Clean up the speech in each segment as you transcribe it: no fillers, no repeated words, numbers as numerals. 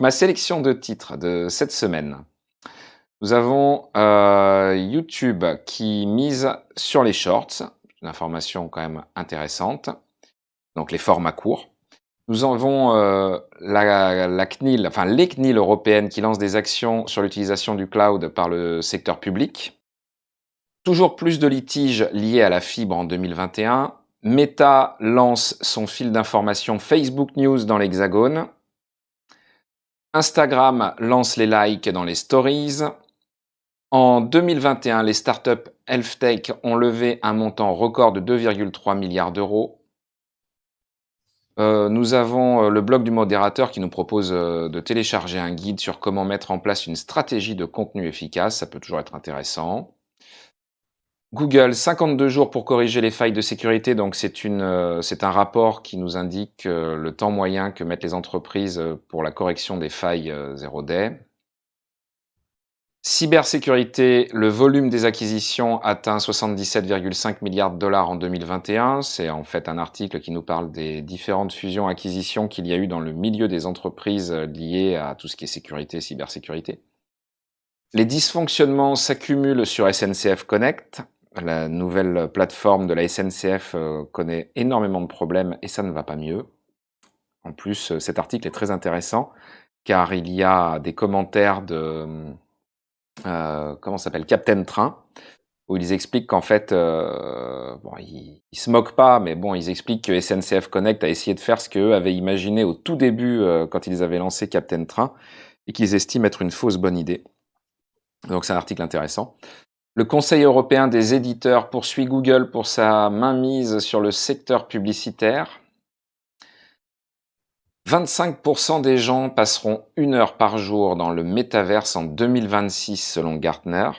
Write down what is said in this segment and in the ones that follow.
Ma sélection de titres de cette semaine. Nous avons YouTube qui mise sur les shorts, une information quand même intéressante, donc les formats courts. Nous avons la CNIL, enfin les CNIL européennes qui lancent des actions sur l'utilisation du cloud par le secteur public. Toujours plus de litiges liés à la fibre en 2021. Meta lance son fil d'information Facebook News dans l'Hexagone. Instagram lance les likes dans les stories. En 2021, les startups HealthTech ont levé un montant record de 2,3 milliards d'euros. Nous avons le blog du modérateur qui nous propose de télécharger un guide sur comment mettre en place une stratégie de contenu efficace. Ça peut toujours être intéressant. Google, 52 jours pour corriger les failles de sécurité. Donc c'est un rapport qui nous indique le temps moyen que mettent les entreprises pour la correction des failles 0day. Cybersécurité, le volume des acquisitions atteint 77,5 milliards de dollars en 2021. C'est en fait un article qui nous parle des différentes fusions-acquisitions qu'il y a eu dans le milieu des entreprises liées à tout ce qui est sécurité, cybersécurité. Les dysfonctionnements s'accumulent sur SNCF Connect. La nouvelle plateforme de la SNCF connaît énormément de problèmes et ça ne va pas mieux. En plus, cet article est très intéressant car il y a des commentaires de comment ça s'appelle, Captain Train, où ils expliquent qu'en fait, bon, ils se moquent pas, mais bon, ils expliquent que SNCF Connect a essayé de faire ce qu'eux avaient imaginé au tout début quand ils avaient lancé Captain Train, et qu'ils estiment être une fausse bonne idée. Donc c'est un article intéressant. Le Conseil européen des éditeurs poursuit Google pour sa mainmise sur le secteur publicitaire. 25% des gens passeront 1 heure par jour dans le métaverse en 2026 selon Gartner.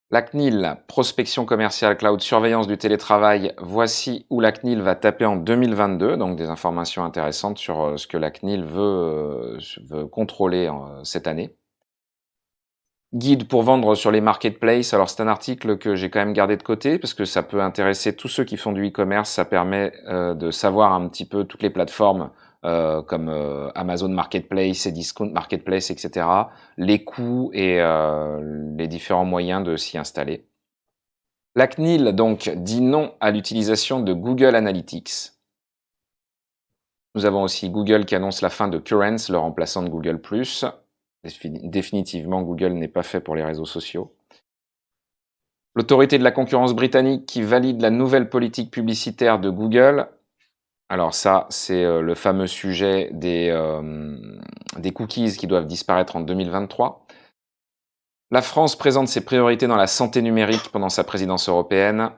La CNIL, prospection commerciale, cloud, surveillance du télétravail, voici où la CNIL va taper en 2022, donc des informations intéressantes sur ce que la CNIL veut contrôler cette année. Guide pour vendre sur les marketplaces, alors c'est un article que j'ai quand même gardé de côté parce que ça peut intéresser tous ceux qui font du e-commerce, ça permet de savoir un petit peu toutes les plateformes comme Amazon Marketplace et Discount Marketplace, etc., les coûts et les différents moyens de s'y installer. La CNIL donc dit non à l'utilisation de Google Analytics. Nous avons aussi Google qui annonce la fin de Currents, le remplaçant de Google+. Définitivement, Google n'est pas fait pour les réseaux sociaux. L'autorité de la concurrence britannique qui valide la nouvelle politique publicitaire de Google. Alors ça, c'est le fameux sujet des cookies qui doivent disparaître en 2023. La France présente ses priorités dans la santé numérique pendant sa présidence européenne.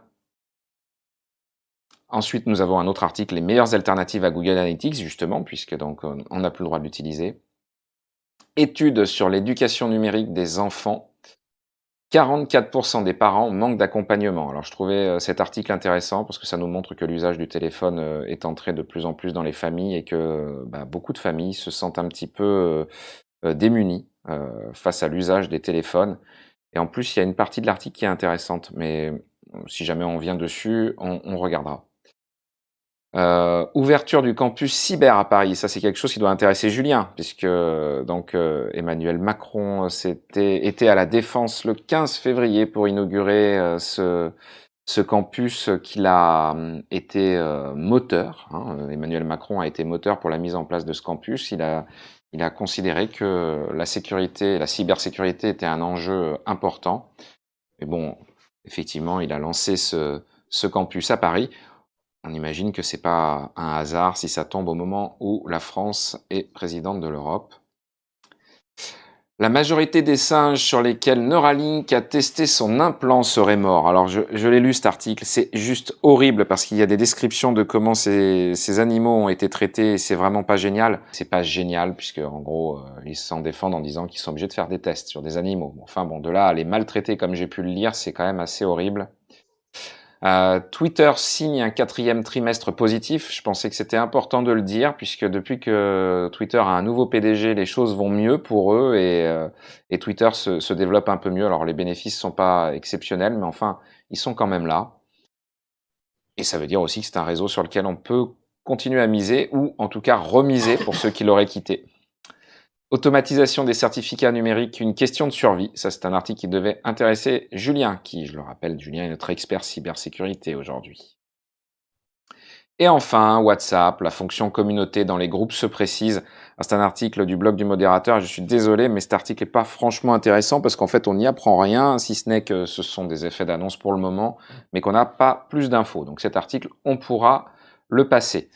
Ensuite, nous avons un autre article, les meilleures alternatives à Google Analytics, justement, puisque donc on n'a plus le droit de l'utiliser. Étude sur l'éducation numérique des enfants. 44% des parents manquent d'accompagnement. Alors je trouvais cet article intéressant parce que ça nous montre que l'usage du téléphone est entré de plus en plus dans les familles et que beaucoup de familles se sentent un petit peu démunies face à l'usage des téléphones. Et en plus, il y a une partie de l'article qui est intéressante, mais si jamais on vient dessus, on regardera. Ouverture du campus cyber à Paris, ça c'est quelque chose qui doit intéresser Julien, puisque donc Emmanuel Macron était à la Défense le 15 février pour inaugurer ce campus qu'il a été moteur. Emmanuel Macron a été moteur pour la mise en place de ce campus. Il a considéré que la sécurité, la cybersécurité était un enjeu important. Mais bon, effectivement, il a lancé ce campus à Paris. On imagine que c'est pas un hasard si ça tombe au moment où la France est présidente de l'Europe. La majorité des singes sur lesquels Neuralink a testé son implant seraient morts. Alors je l'ai lu cet article, c'est juste horrible parce qu'il y a des descriptions de comment ces animaux ont été traités et c'est vraiment pas génial. C'est pas génial puisque en gros ils s'en défendent en disant qu'ils sont obligés de faire des tests sur des animaux. Enfin bon, de là à les maltraiter comme j'ai pu le lire, c'est quand même assez horrible. Twitter signe un 4e trimestre positif. Je pensais que c'était important de le dire puisque depuis que Twitter a un nouveau PDG, les choses vont mieux pour eux et Twitter se développe un peu mieux. Alors les bénéfices sont pas exceptionnels, mais enfin ils sont quand même là. Et ça veut dire aussi que c'est un réseau sur lequel on peut continuer à miser ou en tout cas remiser pour ceux qui l'auraient quitté. Automatisation des certificats numériques, une question de survie. Ça, c'est un article qui devait intéresser Julien, qui, je le rappelle, Julien est notre expert cybersécurité aujourd'hui. Et enfin, WhatsApp, la fonction communauté dans les groupes se précise. C'est un article du blog du modérateur, je suis désolé, mais cet article n'est pas franchement intéressant parce qu'en fait, on n'y apprend rien, si ce n'est que ce sont des effets d'annonce pour le moment, mais qu'on n'a pas plus d'infos. Donc cet article, on pourra le passer.